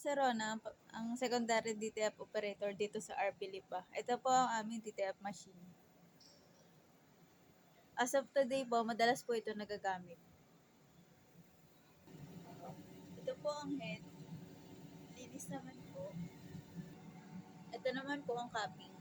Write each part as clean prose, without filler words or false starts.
Sir Rona, ang secondary DTF operator dito sa RP Lipa. Ito po ang aming DTF machine. As of today po, madalas po ito nagagamit. Ito po ang head. Linis naman po. Ito naman po ang cupping.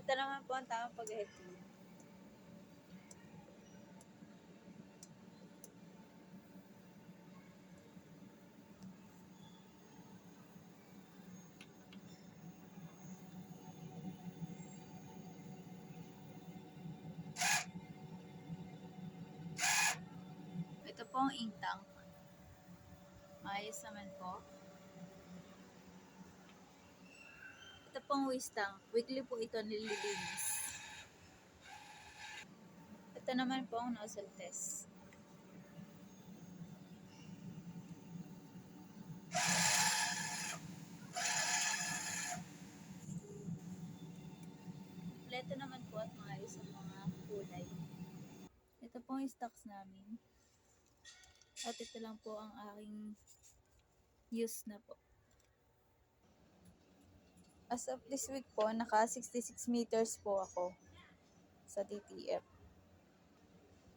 Ito naman po ang tamang pag-head clean. Ito po ang ink tank. Maayos naman po. Ito po ang waste tank. Weekly po ito nililinis. Ito naman po ang nozzle test. Kompleto naman po at maayos ang mga kulay. Ito po ang stocks namin. At ito lang po ang aking use na po. As of this week po, naka 66 meters po ako sa DTF.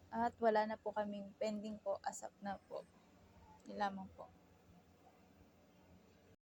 At wala na po kaming pending po as of na po. Yun lamang po.